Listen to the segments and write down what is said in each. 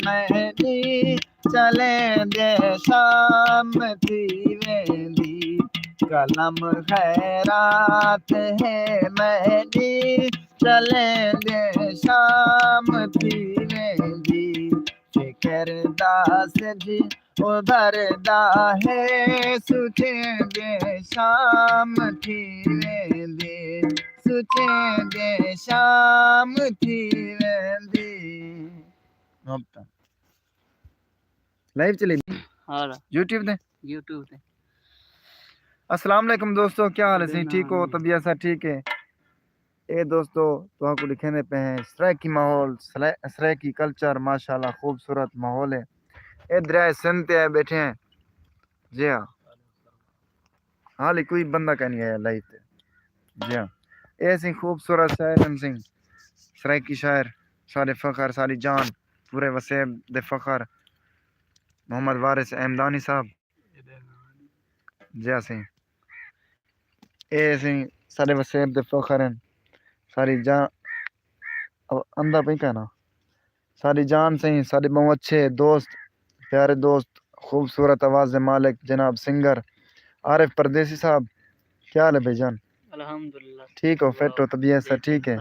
मेहंदी चले दे शाम थी वेंदी कलम खैरात है मेहंदी चले दे शाम थी वेंदी फिकर दास जी उधर दा है सुठे दे शाम थी वेंदी सुठे दे शाम थी वेंदी लाइव चले यूट्यूब ते अस्सलाम वालेकुम दोस्तों, क्या हाल है? सही ठीक हो? तबीयत सा ठीक है? ए दोस्तों तो आपको लिखने पे हैं सराकी माहौल, सराकी कल्चर, माशाल्लाह खूबसूरत माहौल है। ए दरिया सिंध पे आए बैठे हैं जी हाँ। हाल ही कोई बंदा कह नहीं आया लाइव पे जी हाँ। ऐसी खूबसूरत शायर सिंह सराकी शायर सारे फ़खर सारी जान पूरे वसेब दे फ़खर मोहम्मद वारिस अहमदानी साहब जी हाँ सिंह ए सिंह सारे वसेब दे फ़खर हैं सारी जान अब अंधा पे कहना सारी जान सही सारे बहुत अच्छे दोस्त प्यारे दोस्त खूबसूरत आवाज़ मालिक जनाब सिंगर आरिफ परदेसी साहब, क्या हाल है भाईजान? अल्हम्दुलिल्लाह ठीक हो? फिट हो? तबीयत सब ठीक है?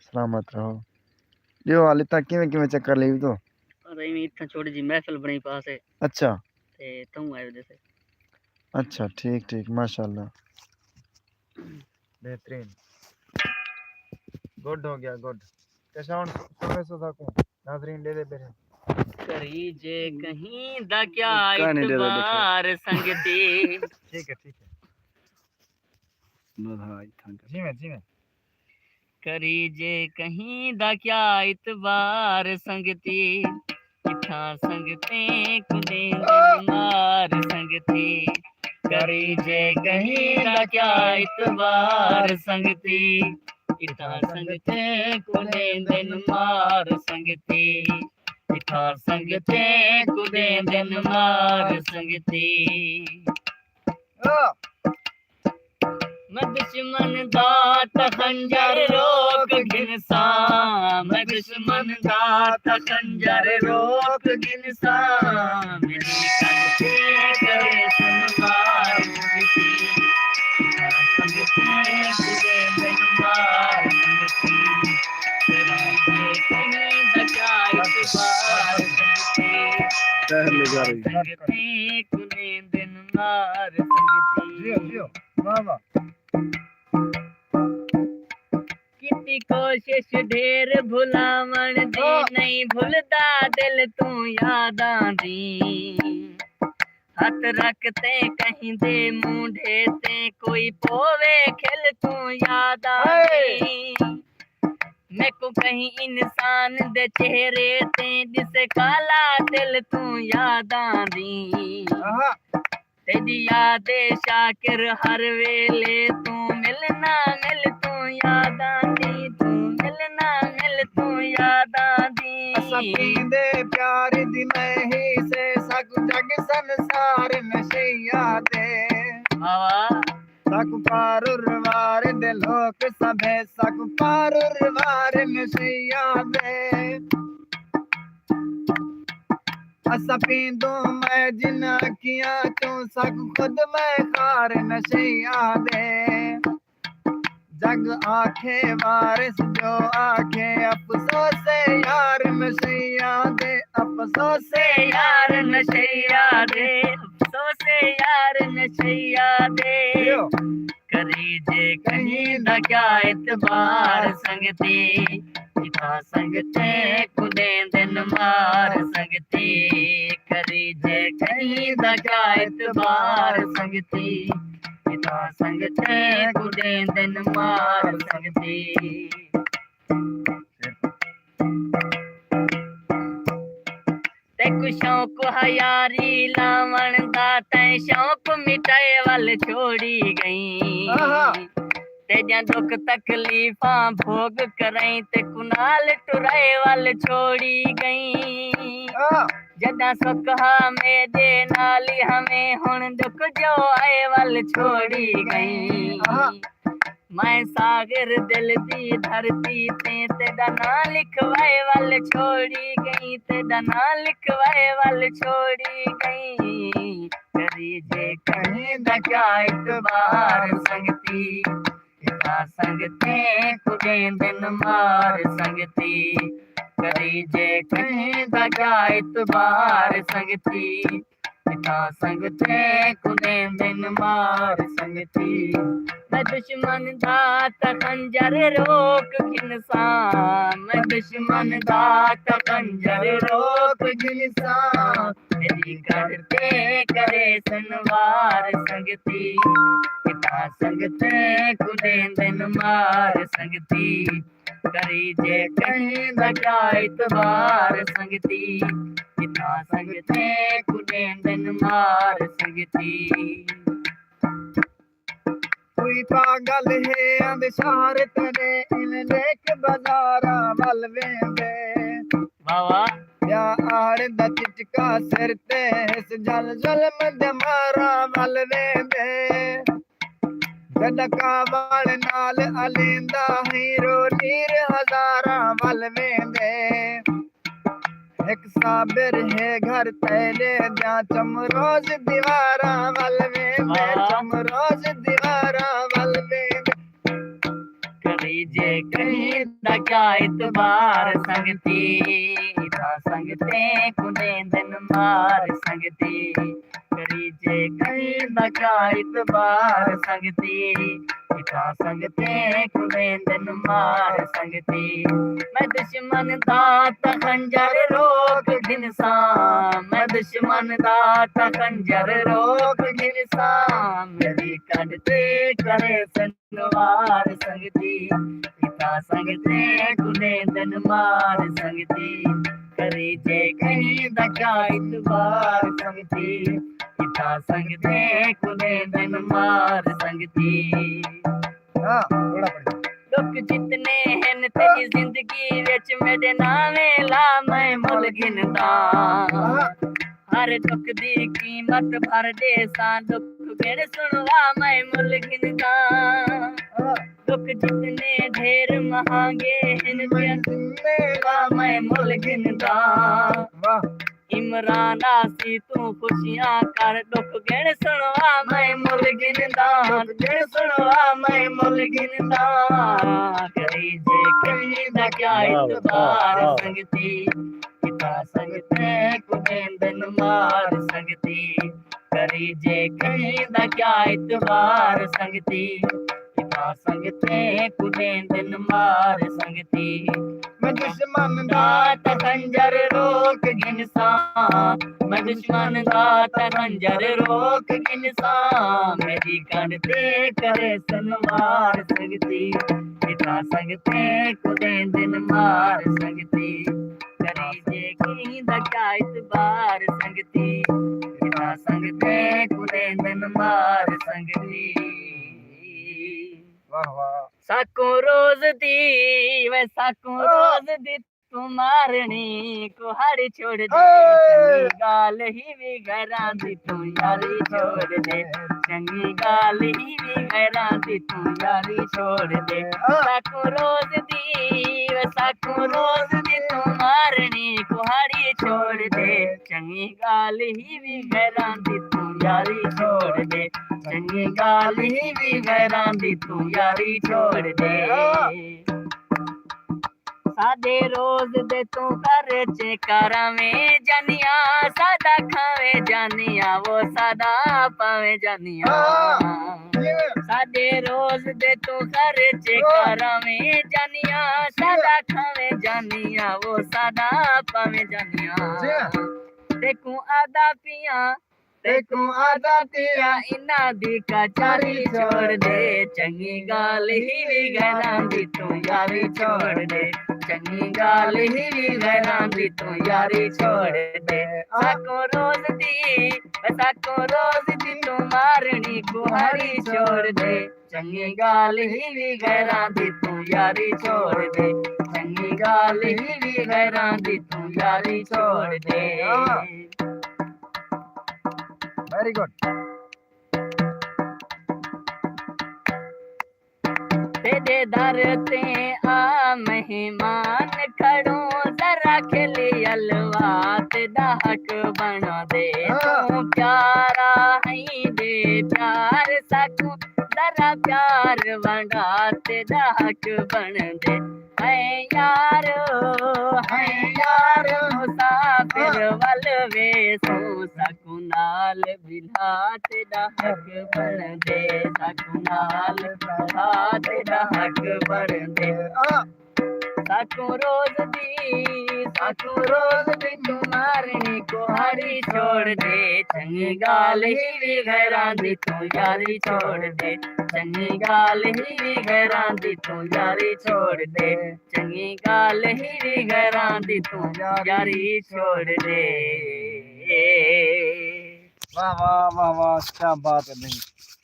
सलामत रहो। जो हाल इतना किवें चक्कर ली तो अरे मैं इतना छोटी जी महफिल बनी पास है। अच्छा ते तुम आए जैसे अच्छा ठीक ठीक माशाल्लाह बेहतरीन गुड हो गया गुड कैसा हूं सुने सो सकूं नाज़रीन ले बैठे करी जे कहीं दा क्या इतबार संगती ठीक है जी मैं करी जे कहीं दा क्या इतबार संगती इथा संगते कुदे मार संगती करी जे कहीं दा क्या इतबार संगती इथा संगते कुदे दिन मार संगती इथा संगते कुदे दिन मार संगती मैं दुश्मन दात खंजर रोक घिनसा मैं दुश्मन दात खंजर रोक घिनसा मेरी कंठी करे सुनवार मुझी संगते कुदे दिन मार संगती तेरा ये कहीं दचा इतबार संगती कुदे दिन मार संगती वाह कितनी कोशिश ढेर भुलावण दी नहीं भूलता दिल तू यादां दी हथ रखते कहीं दे मुंढे ते कोई पोवे खिल तू यादां दी मैं को कहीं इंसान दे चेहरे ते दिसे काला दिल तू यादां दी तेरी यादे शाकिर हर वेले तू मिलना मिल तू यादां दी तू मिलना मिल तू यादां दी सपींदे प्यार दी नहीं से सक जग संसार नशिया दे हवा सक पारुरवार दे लोक सभे सक पारुरवार नशिया दे सपींदो मैं जिन अखियां चो सक खुद मैं खार नशिया दे जग आखे वारिस जो आखे अफसोस यार नशैया दे अफसोस यार नशैया दे अफसोस यार नशैया दे करी जे कहीं दा क्या इतबार संगती इथा संगते कुदे दिन मार संगती करी जे कहीं दा क्या इतबार संगती इथा संगते कुदे दिन मार संगती तेकु शौक हयारी लावण दा तैं शौक मिटाए वाल छोड़ी गई तेजा दुख तकलीफा भोग करई ते कुनाल टुराए वाल छोड़ी गई जदा सुखा मेरे नाली हमें हुन दुख जो आए वाल छोड़ी गई मैं सागर दिल दी धरती ते तेरा ना लिखवाए वाल छोड़ी गई, तेरा ना लिखवाए वाल छोड़ी गई। करी जे कहीं दा क्या इतबार संगती, इता संगते कुदे दिन मार संगती। करी जे कहीं दा क्या इतबार संगती, पिता संगते कुदे दिन मार संगती। मैं दुश्मन दात खंजर रोक इंसान, मैं दुश्मन दात खंजर रोक इंसान। मेरी करते करे सनवार संगती, पिता संगते कुदे दिन मार संगती। करी जे कहीं लगा इतबार संगती, पिता संगते कुदे दिन मार संगती। कोई पागल है अंधशार तेरे इन लेक बाजारा वल वेंदे। बाबा या आड़ दा चिटका सिर ते इस जल जुल्म दे मारा वल वेंदे। गडका वाल नाल अलेंदा हीरो नीर हजारा वल वेंदे। एक साबिर है घर तेरे जा चमरोज दीवारा वल वेंदे, चमरोज दीवारा वल वेंदे। करी जे कहीं दा क्या इतबार संगती, इता संगते कुदे दिन मार संगती। करी जे कहीं दा क्या इतबार संगती, इता संगते कुदे दिन मार संगती। मैं दुश्मन दात खंजर रोक इंसान, मैं दुश्मन दात खंजर रोक इंसान। मेरी कटते करे सनवार संगती, पिता संगते कुदे दिन मार संगती। करी जे कहीं दका इतबार संगती, पिता संगते कुदे दिन मार संगती। हाँ थोड़ा पढ़। दुख जितने हैं तेरी जिंदगी विच मेरे नावे ला मैं मुल गिनदा। हर दुख दी कीमत भर दे सा, दुख गिण सुनवा मैं मुल गिनदा। दुख जितने ढेर महंगे हैं ला मैं मुल गिनदा। इमरान आसी तू खुशियां कर, दुख गिण सुनवा मैं मुल गिनदा, गिण सुनवा मैं मुल गिनदा। करी जे कहीं दा क्या इतबार संगती, पिता संगते कुदे दिन मार संगती। करी जे कहीं दा क्या इतबार संगती, पिता संगते कुदे दिन मार संगती। मैं दुश्मन दात खंजर रोक इंसान, मैं दुश्मन दात खंजर रोक इंसान। मेरी करते करे सनवार संगती, पिता संगते कुदे दिन मार संगती। करी जे कहीं दा क्या इतबार संगती, पिता संगते कुदे दिन मार संगती। वाह वाह। साको रोज दी वे साको रोज दी तू मारनी कुहाड़ी छोड़ दे। चंगी गाल ही भी घरां दी तू यारी छोड़ दे, चंगी गाल ही भी घरां दी तू यारी छोड़ दे। साको रोज दी वे साको रोज दी तू मारनी कुहाड़ी छोड़ दे, चंगी गाल ही भी घरां दी तू यारी छोड़ दे, चंगी गाल ही भी घरां दी तू यारी छोड़ दे। सादे रोज दे तू कर चेकारा में जानिया, सादा खावे जानिया वो सादा पावे जानिया। सादे रोज दे तू कर चेकारा में जानिया, सादा खावे जानिया वो सादा पावे जानिया। देखूं आदा पिया देखूं आदा पिया इना दी कचारी छोड़ दे, चंगी गाल ही भी घरां दी तू यारी छोड़ दे, चंगी गाल ही भी घरां दी तू यारी छोड़ दे। साको रोज दी तू मारनी कुहाड़ी छोड़ दे, चंगी गाल ही भी घरां दी तू यारी छोड़ दे, चंगी गाल ही भी घरां दी तू यारी छोड़ दे। Very good. जे दरते आ मेहमान खड़ो जरा खिली अलवा ते डाक बना दे तू प्यारा है दे प्यार सकूं जरा प्यार वंडा ते डाक बन दे है यार मुसाफिर वल वे सो सकुनाल बिला ते डाक बन दे सकुनाल बिला ते डाक बन दे साकू रोज दी तुम्हारी को हरी छोड़ दे चंगी गाल ही भी घरां दी तू यारी छोड़ दे चंगी गाल ही भी घरां दी तू यारी छोड़ दे चंगी गाल ही भी घरां दी तू यारी छोड़ दे वाह वाह वाह वाह, क्या बात है भाई,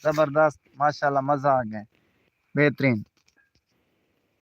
जबरदस्त, माशाल्लाह, मजा आ गया, बेहतरीन।